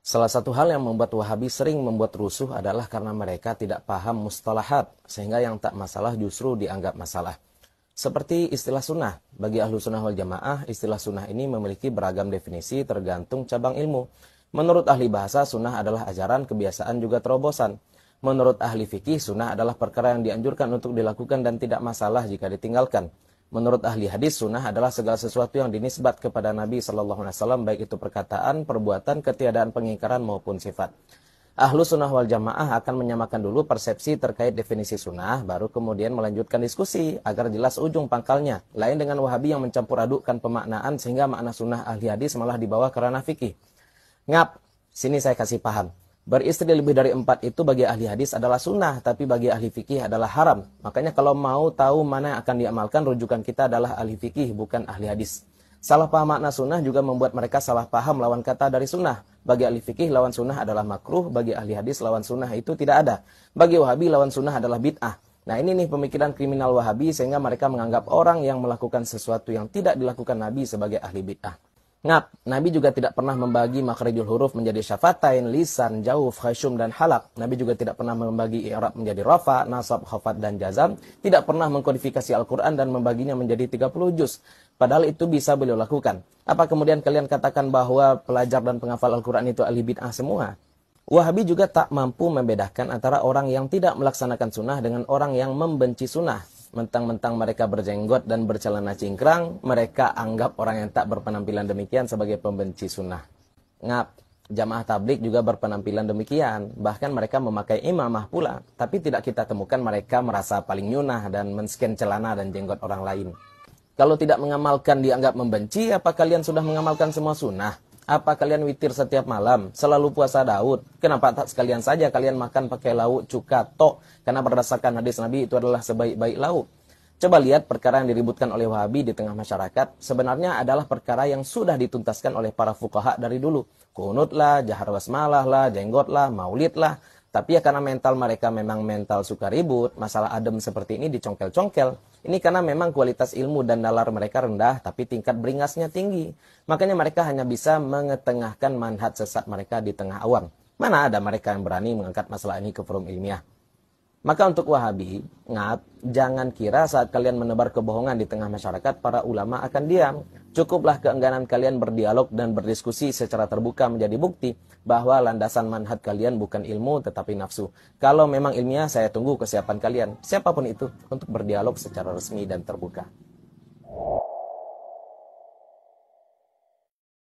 Salah satu hal yang membuat Wahabi sering membuat rusuh adalah karena mereka tidak paham mustalahat, sehingga yang tak masalah justru dianggap masalah. Seperti istilah sunnah. Bagi ahlu sunnah wal jamaah, istilah sunnah ini memiliki beragam definisi tergantung cabang ilmu. Menurut ahli bahasa, sunnah adalah ajaran, kebiasaan, juga terobosan. Menurut ahli fikih, sunnah adalah perkara yang dianjurkan untuk dilakukan dan tidak masalah jika ditinggalkan. Menurut ahli hadis, sunnah adalah segala sesuatu yang dinisbat kepada Nabi SAW, baik itu perkataan, perbuatan, ketiadaan pengingkaran maupun sifat. Ahlu sunnah wal jamaah akan menyamakan dulu persepsi terkait definisi sunnah, baru kemudian melanjutkan diskusi agar jelas ujung pangkalnya. Lain dengan Wahabi yang mencampur adukkan pemaknaan sehingga makna sunnah ahli hadis malah dibawa ke ranah fikih. Ngap, sini saya kasih paham. Beristri lebih dari 4 itu bagi ahli hadis adalah sunnah, tapi bagi ahli fikih adalah haram. Makanya kalau mau tahu mana yang akan diamalkan, rujukan kita adalah ahli fikih, bukan ahli hadis. Salah paham makna sunnah juga membuat mereka salah paham lawan kata dari sunnah. Bagi ahli fikih, lawan sunnah adalah makruh. Bagi ahli hadis, lawan sunnah itu tidak ada. Bagi Wahabi, lawan sunnah adalah bid'ah. Nah ini nih pemikiran kriminal Wahabi, sehingga mereka menganggap orang yang melakukan sesuatu yang tidak dilakukan Nabi sebagai ahli bid'ah. Ngap, Nabi juga tidak pernah membagi makhrijul huruf menjadi syafatain, lisan, jauf, khasyum, dan halak. Nabi juga tidak pernah membagi i'rab menjadi rafa, nasab, khafat, dan jazam. Tidak pernah mengkodifikasi Al-Quran dan membaginya menjadi 30 juz. Padahal itu bisa beliau lakukan. Apa kemudian kalian katakan bahwa pelajar dan penghafal Al-Quran itu ahli bid'ah semua? Wahabi juga tak mampu membedakan antara orang yang tidak melaksanakan sunnah dengan orang yang membenci sunnah. Mentang-mentang mereka berjenggot dan bercelana cingkrang, mereka anggap orang yang tak berpenampilan demikian sebagai pembenci sunnah. Ngap, jamaah tablik juga berpenampilan demikian. Bahkan mereka memakai imamah pula. Tapi tidak kita temukan mereka merasa paling nyunah dan men-scan celana dan jenggot orang lain. Kalau tidak mengamalkan dianggap membenci, apa kalian sudah mengamalkan semua sunnah? Apa kalian witir setiap malam? Selalu puasa Daud? Kenapa tak sekalian saja kalian makan pakai lauk cuka tok? Karena berdasarkan hadis Nabi itu adalah sebaik-baik lauk. Coba lihat perkara yang diributkan oleh Wahabi di tengah masyarakat. Sebenarnya adalah perkara yang sudah dituntaskan oleh para fuqaha dari dulu. Kunut lah, jahar basmalah lah, jenggot lah, maulid lah. Tapi ya karena mental mereka memang mental suka ribut, masalah adem seperti ini dicongkel-congkel. Ini karena memang kualitas ilmu dan nalar mereka rendah, tapi tingkat beringasnya tinggi. Makanya mereka hanya bisa mengetengahkan manhaj sesat mereka di tengah awam. Mana ada mereka yang berani mengangkat masalah ini ke forum ilmiah. Maka untuk Wahabi, ngap, jangan kira saat kalian menebar kebohongan di tengah masyarakat, para ulama akan diam. Cukuplah keengganan kalian berdialog dan berdiskusi secara terbuka menjadi bukti bahwa landasan manhaj kalian bukan ilmu tetapi nafsu. Kalau memang ilmiah, saya tunggu kesiapan kalian, siapapun itu, untuk berdialog secara resmi dan terbuka.